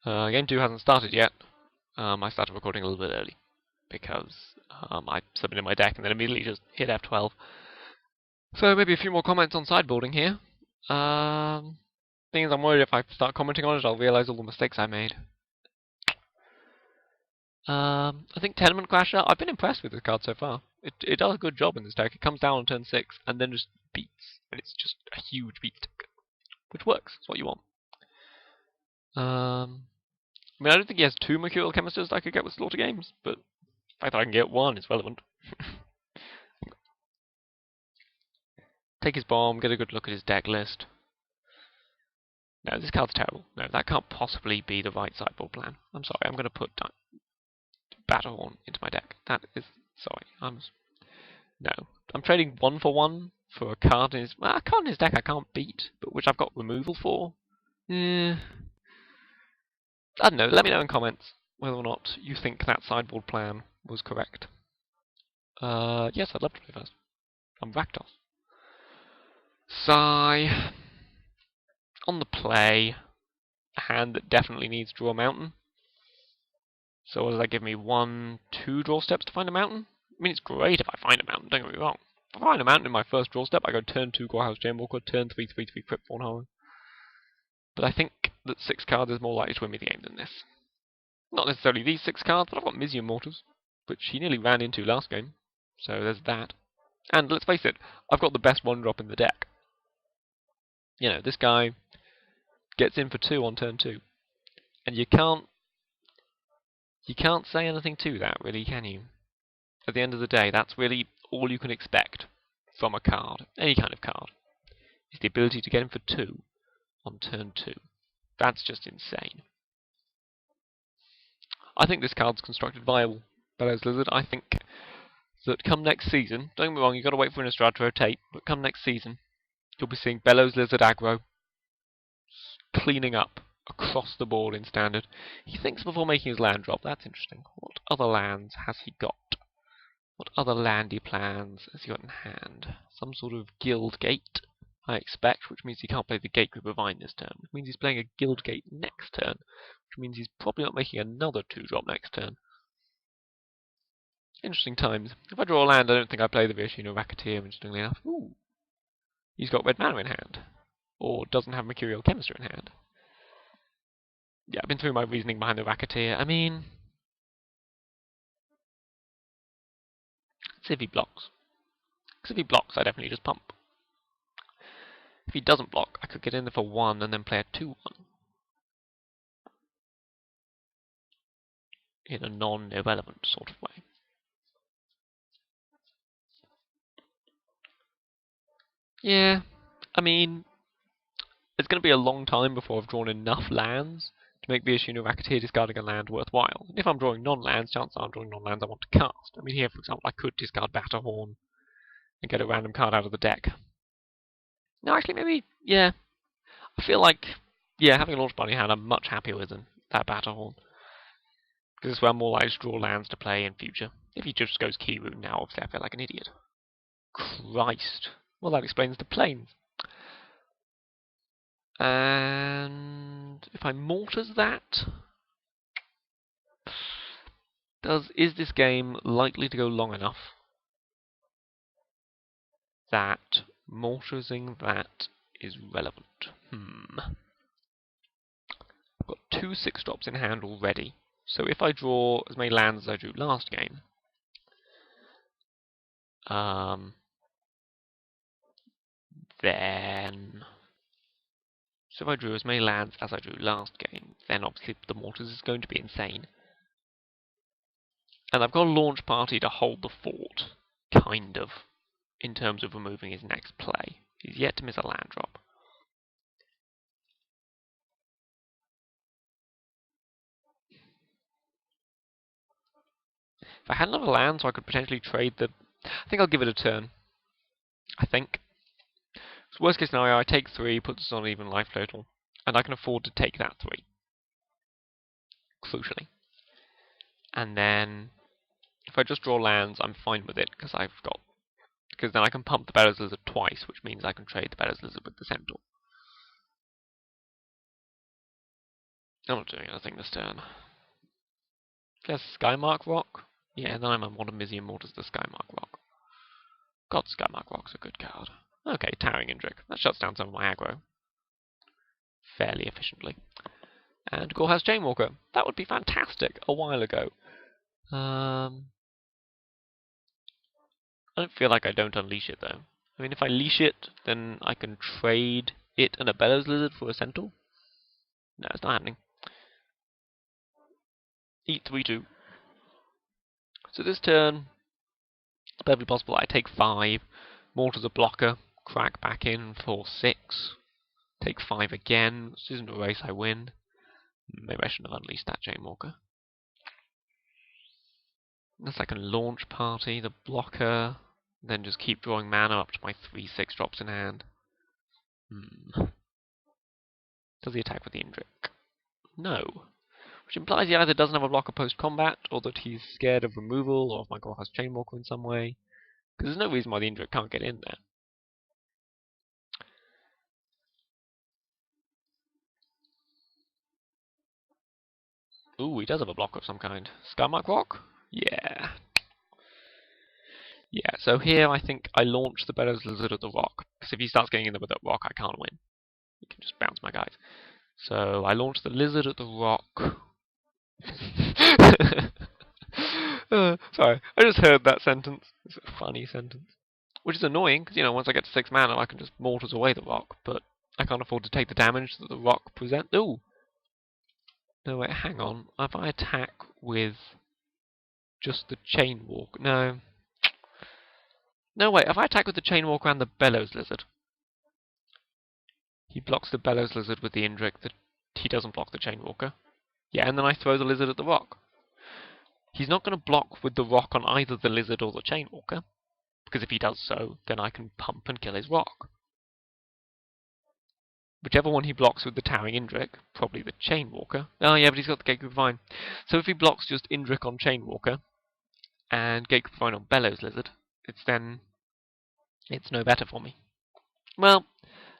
Game 2 hasn't started yet. I started recording a little bit early because I submitted my deck and then immediately just hit F12. So maybe a few more comments on sideboarding here. Thing is, I'm worried if I start commenting on it, I'll realize all the mistakes I made. I think Tenement Crasher, I've been impressed with this card so far. It does a good job in this deck. It comes down on turn 6 and then just beats. And it's just a huge beat stick, which works. It's what you want. I mean, I don't think he has 2 Mercurial Chemisters that I could get with Slaughter Games, but the fact that I can get 1 is relevant. Take his bomb, get a good look at his deck list. No, this card's terrible. No, that can't possibly be the right sideboard plan. I'm sorry, I'm going to put Battlehorn into my deck. That is... sorry, no. I'm trading 1 for 1 for a card in his... well, a card in his deck I can't beat, but which I've got removal for. I don't know, let me know in comments whether or not you think that sideboard plan was correct. Yes, I'd love to play first. I'm Rakdos. Sigh. On the play, a hand that definitely needs to draw a mountain. So what does that give me? 1, 2 draw steps to find a mountain? I mean, it's great if I find a mountain, don't get me wrong. If I find a mountain in my first draw step, I go turn 2 Gorehouse Chainwalker, turn 3, 3, 3 Cryptthorn Hollow. But I think that 6 cards is more likely to win me the game than this. Not necessarily these 6 cards, but I've got Mizium Mortars, which he nearly ran into last game. So there's that. And let's face it, I've got the best 1-drop in the deck. You know, this guy gets in for 2 on turn 2. And you can't say anything to that, really, can you? At the end of the day, that's really all you can expect from a card, any kind of card, is the ability to get in for 2 on turn 2. That's just insane. I think this card's constructed viable, Bellows Lizard. I think that come next season, don't get me wrong, you've got to wait for Innistrad to rotate, but come next season, you'll be seeing Bellows Lizard aggro cleaning up across the board in Standard. He thinks before making his land drop. That's interesting. What other lands has he got? What other landy plans has he got in hand? Some sort of Guild Gate, I expect, which means he can't play the Gatekeeper Vine this turn, which means he's playing a Guild Gate next turn, which means he's probably not making another 2-drop next turn. Interesting times. If I draw a land, I don't think I play the Virshino Racketeer, interestingly enough. Ooh. He's got red mana in hand. Or doesn't have Mercurial Chemistry in hand. Yeah, I've been through my reasoning behind the Racketeer. I mean... let's see if he blocks. Because if he blocks, I definitely just pump. If he doesn't block, I could get in there for 1 and then play a 2-1. In a non-irrelevant sort of way. Yeah, I mean... it's going to be a long time before I've drawn enough lands to make Virshino Racketeer discarding a land worthwhile. And if I'm drawing non-lands, chances are I'm drawing non-lands I want to cast. I mean, here, for example, I could discard Battlehorn and get a random card out of the deck. No, actually, maybe, yeah. I feel like, yeah, having a Launch Bunny hand, I'm much happier with than that Battlehorn. Because it's where I'm more likely to draw lands to play in future. If he just goes Key Rune now, obviously I feel like an idiot. Christ. Well, that explains the planes. And if I mortars that, is this game likely to go long enough that mortarsing that is relevant? I've got 2 6-drops in hand already, so if I draw as many lands as I drew last game, then... so if I drew as many lands as I drew last game, then obviously the mortars is going to be insane. And I've got a launch party to hold the fort, kind of, in terms of removing his next play. He's yet to miss a land drop. If I had another land, so I could potentially trade the... I think I'll give it a turn. I think. So worst case scenario, I take 3, put this on even life total, and I can afford to take that 3. Crucially. And then, if I just draw lands, I'm fine with it, because then I can pump the Bellows Lizard twice, which means I can trade the Bellows Lizard with the Centaur. I'm not doing anything this turn. There's Skymark Rock. Yeah, then I'm on one of Mizium Mortars, the Skymark Rock. God, Skymark Rock's a good card. Okay, Towering Indrik. That shuts down some of my aggro fairly efficiently. And Gorehouse Chainwalker. That would be fantastic a while ago. I don't feel like I don't unleash it though. I mean, if I leash it, then I can trade it and a Bellows Lizard for a Centaur. No, it's not happening. Eat 3/2. So this turn, it's perfectly possible I take 5, Mortar's a blocker, crack back in for 6, take 5 again. This isn't a race, I win. Maybe I shouldn't have unleashed that Chainwalker. Unless I can launch party, the blocker, then just keep drawing mana up to my 3/6 drops in hand. Does he attack with the Indrik? No. Which implies he either doesn't have a blocker post-combat, or that he's scared of removal, or if my Gore has Chainwalker in some way. Because there's no reason why the Indrik can't get in there. Ooh, he does have a blocker of some kind. Skymark Rock? Yeah. Yeah, so here I think I launch the Bellows Lizard at the rock. Because if he starts getting in there with that rock, I can't win. He can just bounce my guys. So I launch the lizard at the rock. Sorry, I just heard that sentence. It's a funny sentence. Which is annoying, because, once I get to 6 mana, I can just Mortars away the rock, but I can't afford to take the damage that the rock presents. Ooh! No, wait, hang on. If I attack with just the Chainwalker... No. No, wait, if I attack with the Chainwalker and the Bellows Lizard, he blocks the Bellows Lizard with the Indrik, he doesn't block the Chainwalker. Yeah, and then I throw the Lizard at the rock. He's not going to block with the rock on either the Lizard or the Chainwalker, because if he does so, then I can pump and kill his rock. Whichever one he blocks with the Towering Indrik, probably the Chainwalker. Oh yeah, but he's got the Gatekeeper Vine. So if he blocks just Indrik on Chainwalker, and Gatekeeper Vine on Bellows Lizard, it's no better for me. Well,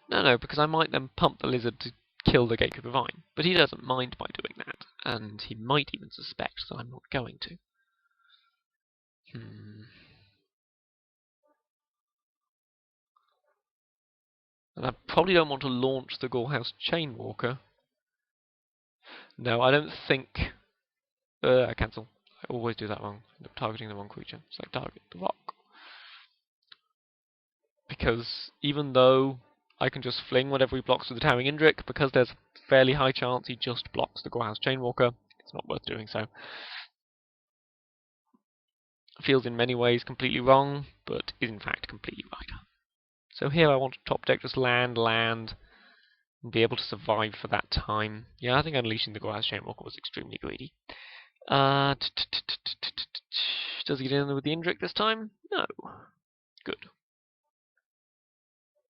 no, because I might then pump the Lizard to kill the Gatekeeper Vine. But he doesn't mind by doing that, and he might even suspect that I'm not going to. And I probably don't want to launch the Gorehouse Chainwalker. No, I don't think... I cancel. I always do that wrong. I end up targeting the wrong creature. So I target the rock. Because even though I can just fling whatever he blocks with the Towering Indrik, because there's a fairly high chance he just blocks the Gorehouse Chainwalker, it's not worth doing so. Feels in many ways completely wrong, but is in fact completely right. So here I want to top deck just land, and be able to survive for that time. Yeah, I think unleashing the Gorehouse Chainwalker was extremely greedy. Does he get in there with the Indrik this time? No. Good.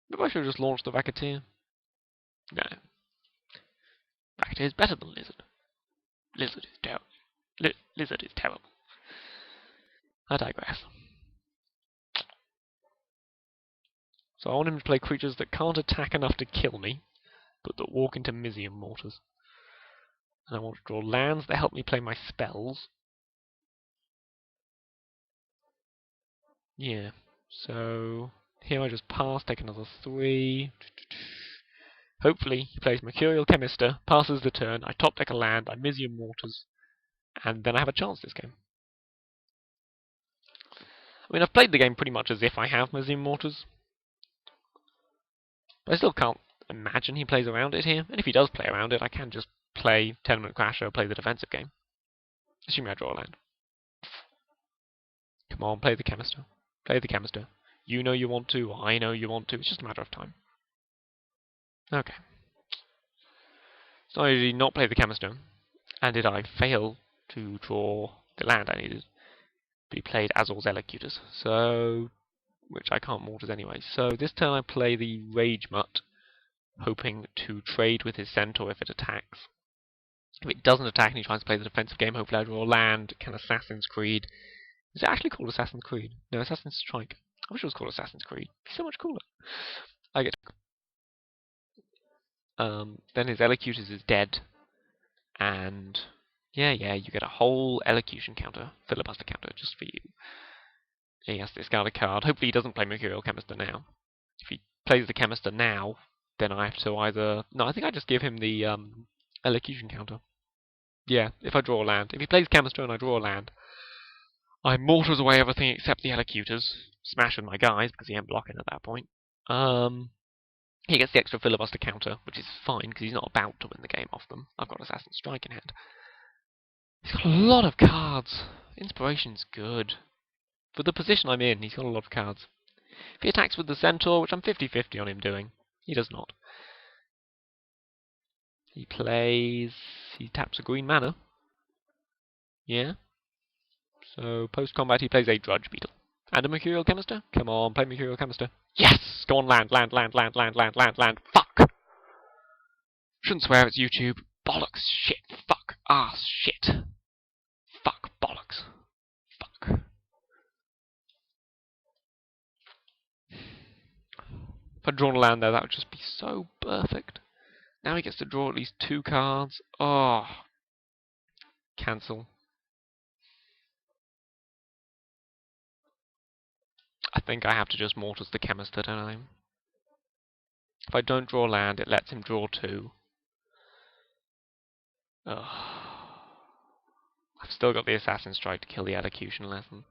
Maybe I should have just launched the Racketeer. No. Racketeer is better than Lizard. Lizard is terrible. Lizard is terrible. I digress. So I want him to play creatures that can't attack enough to kill me, but that walk into Mizium Mortars. And I want to draw lands that help me play my spells. Yeah. So here I just pass, take another 3. Hopefully he plays Mercurial Chemister, passes the turn, I top deck a land, I Mizium Mortars, and then I have a chance this game. I mean, I've played the game pretty much as if I have Mizium Mortars, but I still can't imagine he plays around it here, and if he does play around it, I can just play Tenement Crasher, play the defensive game. Assuming I draw a land. Come on, play the Chemister. Play the Chemister. You know you want to, I know you want to, it's just a matter of time. Okay. So did he not play the Chemister, and did I fail to draw the land I needed? But he played Azor's Elecutors, so which I can't Mortars anyway. So this turn I play the Rage Mutt, hoping to trade with his Centaur if it attacks. If it doesn't attack and he tries to play the defensive game, hopefully I draw a land, can Assassin's Creed. Is it actually called Assassin's Creed? No, Assassin's Strike. I wish it was called Assassin's Creed. It'd be so much cooler. I get. Then his Elecutors is dead. And yeah, you get a whole elocution counter, filibuster counter, just for you. He has to discard a card. Hopefully he doesn't play Mercurial Chemister now. If he plays the Chemister now, then I have to either... No, I think I just give him the elocution counter. Yeah, if I draw a land. If he plays Chemister and I draw a land, I mortars away everything except the elocutors. Smash with my guys, because he ain't blocking at that point. He gets the extra filibuster counter, which is fine, because he's not about to win the game off them. I've got Assassin Strike in hand. He's got a lot of cards. Inspiration's good. For the position I'm in, he's got a lot of cards. If he attacks with the Centaur, which I'm 50-50 on him doing, he does not. He taps a green mana. Yeah. So, post-combat he plays a Drudge Beetle. And a Mercurial Chemister? Come on, play Mercurial Chemister. Yes! Go on, land. Fuck! Shouldn't swear, it's YouTube. Bollocks, shit, fuck, ass, shit. Fuck, bollocks. Fuck. If I'd drawn a land there, that would just be so perfect. Now he gets to draw at least 2 cards. Oh. Cancel. I think I have to just Mortars the Chemister, don't I? If I don't draw land, it lets him draw 2. Ugh. I've still got the Assassin Strike to kill the Elocution lesson.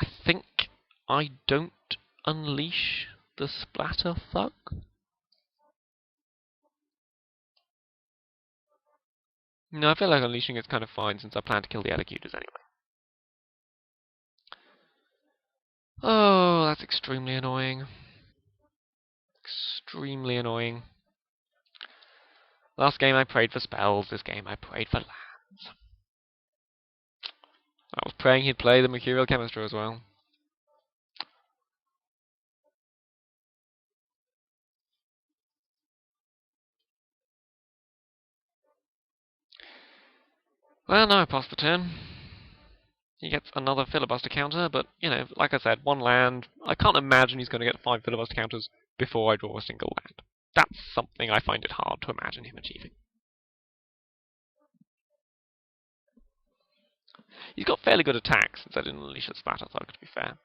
I think I don't unleash the Splatterfuck. No, I feel like unleashing it's kind of fine since I plan to kill the Elocutors anyway. Oh, that's extremely annoying. Extremely annoying. Last game I prayed for spells, this game I prayed for lands. I was praying he'd play the Mercurial Chemister as well. Well, no, I passed the turn. He gets another filibuster counter, but, you know, like I said, 1 land. I can't imagine he's going to get 5 filibuster counters before I draw a single land. That's something I find it hard to imagine him achieving. He's got fairly good attacks since I didn't unleash a Splatterthug, to be fair.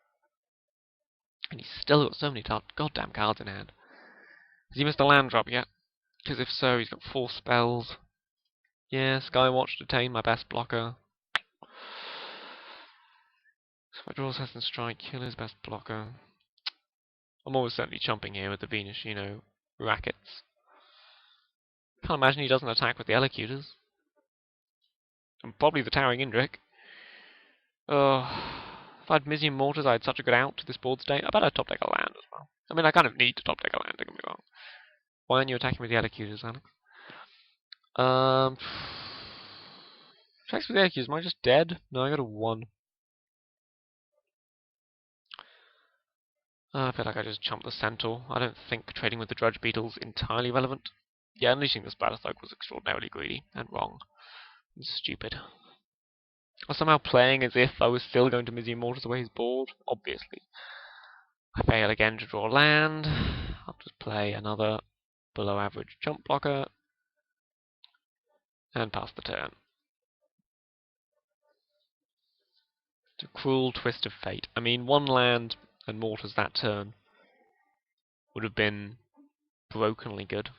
And he's still got so many goddamn cards in hand. Has he missed a land drop yet? Because if so, he's got 4 spells. Yeah, Skywatch, Detain, my best blocker. So if I draw Assassin Strike, kill his best blocker. I'm almost certainly chumping here with the Venus, rackets. Can't imagine he doesn't attack with the Elocutors. And probably the Towering Indrik. If I had Mizium Mortars, I had such a good out to this board state. I bet I'd top deck a land as well. I mean, I kind of need to top deck a land, don't get me wrong. Why aren't you attacking with the Elocutors, Alex? Attacks with the Elocutors, am I just dead? No, I got a 1. I feel like I just chumped the Centaur. I don't think trading with the Drudge Beetle's entirely relevant. Yeah, unleashing the Splatterthug was extraordinarily greedy and wrong. And stupid. I was somehow playing as if I was still going to Mizium Mortars away his board. Obviously. I fail again to draw land. I'll just play another below average jump blocker. And pass the turn. It's a cruel twist of fate. I mean, 1 land and Mortars that turn would have been brokenly good.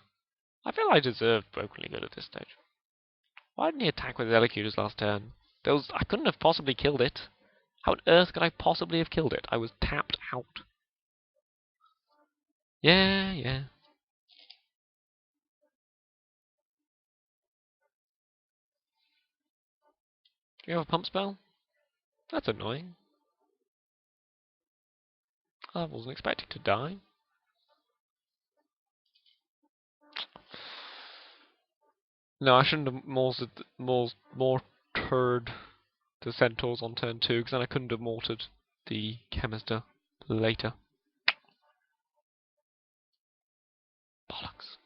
I feel I deserved brokenly good at this stage. Why didn't he attack with his Elocutors last turn? I couldn't have possibly killed it. How on earth could I possibly have killed it? I was tapped out. Yeah. Do you have a pump spell? That's annoying. I wasn't expecting to die. No, I shouldn't have mortared the Centaurs on turn 2, because then I couldn't have mortared the Chemister later. Bollocks.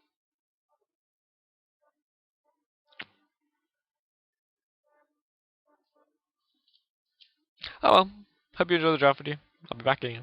Oh well. Hope you enjoy the draft video. I'll be back again.